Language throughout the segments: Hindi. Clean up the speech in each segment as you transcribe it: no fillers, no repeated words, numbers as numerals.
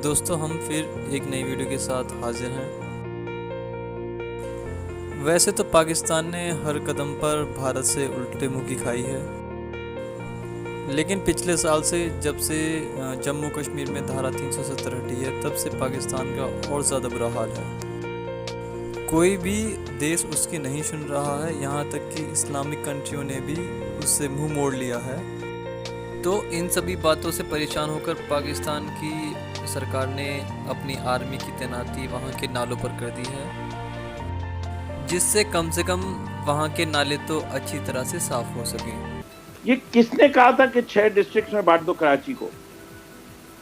दोस्तों हम फिर एक नई वीडियो के साथ हाजिर हैं। वैसे तो पाकिस्तान ने हर कदम पर भारत से उल्टे मुंह की खाई है, लेकिन पिछले साल से जब से जम्मू कश्मीर में धारा 370 हटी है तब से पाकिस्तान का और ज़्यादा बुरा हाल है। कोई भी देश उसकी नहीं सुन रहा है, यहाँ तक कि इस्लामिक कंट्रियों ने भी उससे मुंह मोड़ लिया है। तो इन सभी बातों से परेशान होकर पाकिस्तान की सरकार ने अपनी आर्मी की तैनाती वहाँ के नालों पर कर दी है, जिससे कम से कम वहाँ के नाले तो अच्छी तरह से साफ हो सकें। ये किसने कहा था कि 6 डिस्ट्रिक्ट्स में बांट दो कराची को?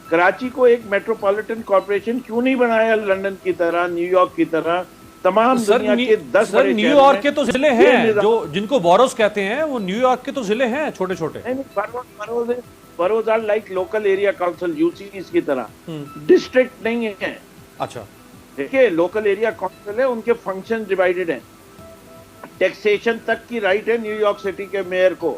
कराची को एक मेट्रोपॉलिटन कॉर्पोरेशन क्यों नहीं बनाया लंदन की तरह, न्यूयॉर्क की तरह? तमाम दुनिया के 10 बड़े न्यूयॉर्क के तो जिले हैं जो जिनको बोरोस कहते हैं, वो न्यूयॉर्क के तो जिले हैं छोटे छोटे। Boroughs are like local area council, UCs की तरह, डिस्ट्रिक्ट नहीं है। अच्छा, देखिए लोकल एरिया काउंसिल है, उनके फंक्शन डिवाइडेड हैं। टैक्सेशन तक की राइट है न्यूयॉर्क सिटी के मेयर को,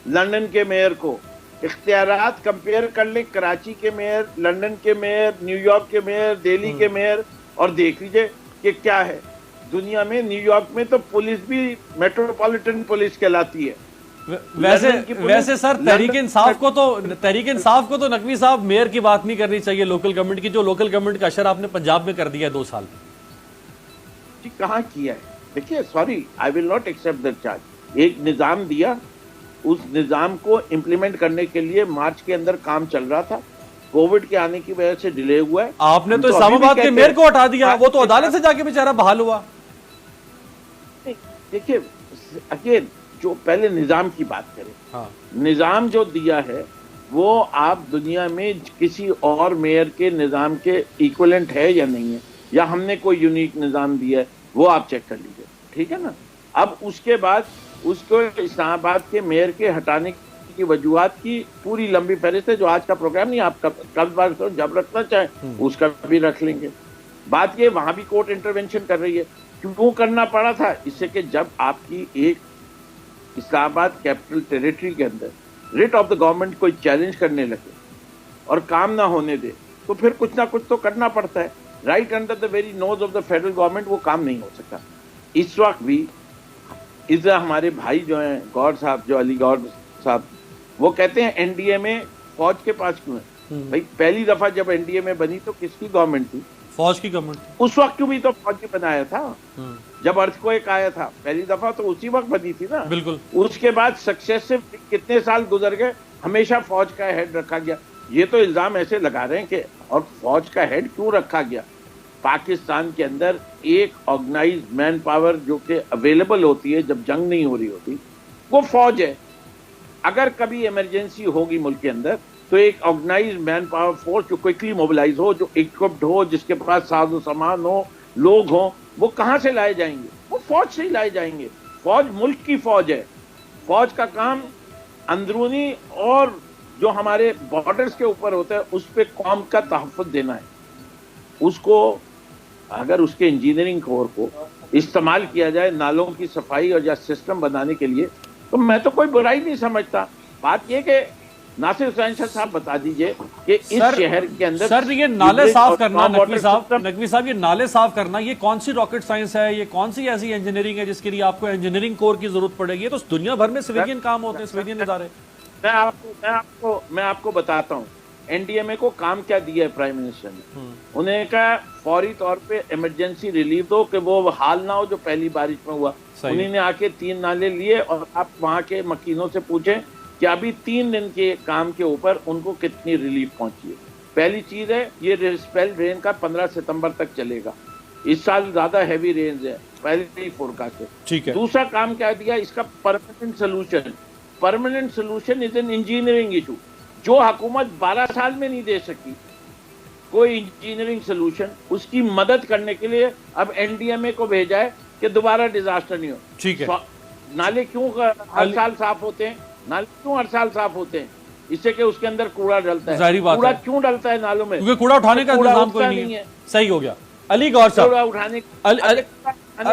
लंदन के मेयर को। इख्तियारात कंपेयर कर ले कराची के मेयर, लंदन के मेयर, न्यूयॉर्क के मेयर, दिल्ली के मेयर, और देख लीजिए कि क्या है दुनिया में। न्यूयॉर्क में तो पुलिस भी मेट्रोपॉलिटन पुलिस कहलाती है। वैसे सर तहरीक इंसाफ को तो नकवी साहब मेयर की बात नहीं करनी चाहिए लोकल गवर्नमेंट की, जो लोकल गवर्नमेंट का असर आपने पंजाब में कर दिया है 2 साल जी। कहाँ किया है? देखिए, sorry, I will not accept that charge. एक निजाम दिया, उस निजाम को इम्प्लीमेंट करने के लिए मार्च के अंदर काम चल रहा था, कोविड के आने की वजह से डिले हुआ है। आपने तो इस्लामाबाद के मेयर को हटा दिया, वो तो अदालत से जाके बेचारा बहाल हुआ। देखिए अगेन, जो पहले निजाम की बात करें, हाँ। निजाम जो दिया है वो आप दुनिया में किसी और मेयर के निजाम के इक्विवेलेंट है या नहीं है, या हमने कोई यूनिक निजाम दिया है, वो आप चेक कर लीजिए, ठीक है ना। अब उसके बाद उसको इस्लामाबाद के मेयर के हटाने की वजूहत की पूरी लंबी फहरिस्त है, जो आज का प्रोग्राम नहीं, आप कल बात करो, जब रखना चाहे उसका भी रख लेंगे। बात ये, वहां भी कोर्ट इंटरवेंशन कर रही है। क्यों करना पड़ा था? इससे कि जब आपकी एक इस्लामाबाद कैपिटल टेरिटरी के अंदर रिट ऑफ द गवर्नमेंट कोई चैलेंज करने लगे और काम ना होने दे, तो फिर कुछ ना कुछ तो करना पड़ता है। Right under the very nose of the federal government वो काम नहीं हो सकता। इस वक्त भी हमारे भाई जो हैं गौर साहब, जो अली गौर साहब, वो कहते हैं एनडीए में फौज के पास क्यों है? भाई पहली दफा जब एनडीए में बनी तो किसकी गवर्नमेंट थी? फौज की गवर्नमेंट। उस वक्त क्यों भी तो फौज ने बनाया था, जब अर्थक्वेक आया था पहली दफा, तो उसी वक्त बनी थी ना। बिल्कुल। उसके बाद सक्सेसिव कितने साल गुजर गए, हमेशा फौज का हेड रखा गया। ये तो इल्जाम ऐसे लगा रहे हैं कि, और फौज का हेड क्यों रखा गया? पाकिस्तान के अंदर एक ऑर्गेनाइज्ड मैन पावर जो कि अवेलेबल होती है जब जंग नहीं हो रही होती, वो फौज है। अगर कभी इमरजेंसी होगी मुल्क के अंदर, तो एक ऑर्गेनाइज्ड मैन पावर फोर्स जो क्विकली मोबिलाइज हो, जो इक्विप्ड हो, जिसके पास साजो सामान हो, लोग हो, वो कहाँ से लाए जाएंगे? वो फौज से ही लाए जाएंगे। फौज मुल्क की फौज है। फौज का काम अंदरूनी और जो हमारे बॉर्डर्स के ऊपर होता है उस पर कौम का तहफ़्फ़ुज़ देना है। उसको अगर उसके इंजीनियरिंग कोर को इस्तेमाल किया जाए नालों की सफाई और या सिस्टम बनाने के लिए, तो मैं तो कोई बुराई नहीं समझता। बात यह कि नासिर हुसैन साहब बता दीजिए कि इस शहर के अंदर सर ये नाले साफ करना, नकवी साहब ये नाले साफ करना, ये कौन सी रॉकेट साइंस है? ये कौन सी ऐसी इंजीनियरिंग है जिसके लिए आपको इंजीनियरिंग कोर की जरूरत पड़ेगी? तो दुनिया भर में सिविलियन काम होते हैं, सिविलियन इदारे। मैं आपको बताता हूँ एनडीएमए को काम क्या दिया है प्राइम मिनिस्टर ने। उन्हें कहा फौरी तौर पे इमरजेंसी रिलीफ दो कि वो हाल ना हो जो पहली बारिश में हुआ। उन्होंने आके 3 नाले लिए, और आप वहां के मकीनों से पूछें कि अभी 3 दिन के काम के ऊपर उनको कितनी रिलीफ पहुंची है। पहली चीज है, ये स्पेल रेन का 15 सितंबर तक चलेगा। इस साल ज्यादा हैवी रेंज है, पहले ही फोरकास्ट है। ठीक है। दूसरा काम क्या दिया, इसका permanent solution. Permanent solution is an engineering issue, जो हुकूमत 12 साल में नहीं दे सकी कोई इंजीनियरिंग सोल्यूशन, उसकी मदद करने के लिए अब एनडीएमए को भेजा है कि दोबारा डिजास्टर नहीं हो। ठीक है। नाले क्यों हर साल साफ होते हैं? नाले क्यों हर साल साफ होते हैं? इससे कि उसके अंदर कूड़ा डलता है। कूड़ा क्यों डलता है नालों में? क्योंकि कूड़ा उठाने का निजाम कोई नहीं है। सही हो गया अली गौर साहब। कूड़ा उठाने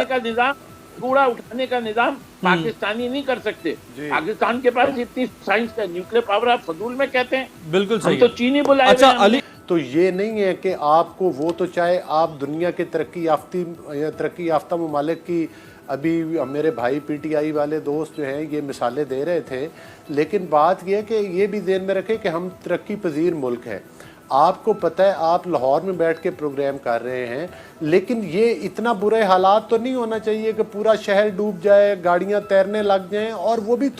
का निजाम, कूड़ा उठाने का निजाम पाकिस्तानी नहीं कर सकते। पाकिस्तान के पास इतनी साइंस का न्यूक्लियर पावर, आप फजूल में कहते हैं। बिल्कुल सही। हम तो चीनी बुलाए। अच्छा अली तो ये नहीं है कि आपको वो तो चाहे आप दुनिया के तरक्की याफ्ता ममालिक की, अभी मेरे भाई पीटीआई वाले दोस्त जो हैं ये मिसालें दे रहे थे, लेकिन बात यह कि ये भी ध्यान में रखें कि हम तरक्की पजीर मुल्क है। आपको पता है आप लाहौर में बैठ के प्रोग्राम कर रहे हैं, लेकिन ये इतना बुरे हालात तो नहीं होना चाहिए कि पूरा शहर डूब जाए, गाड़ियां तैरने लग जाएं, और वो भी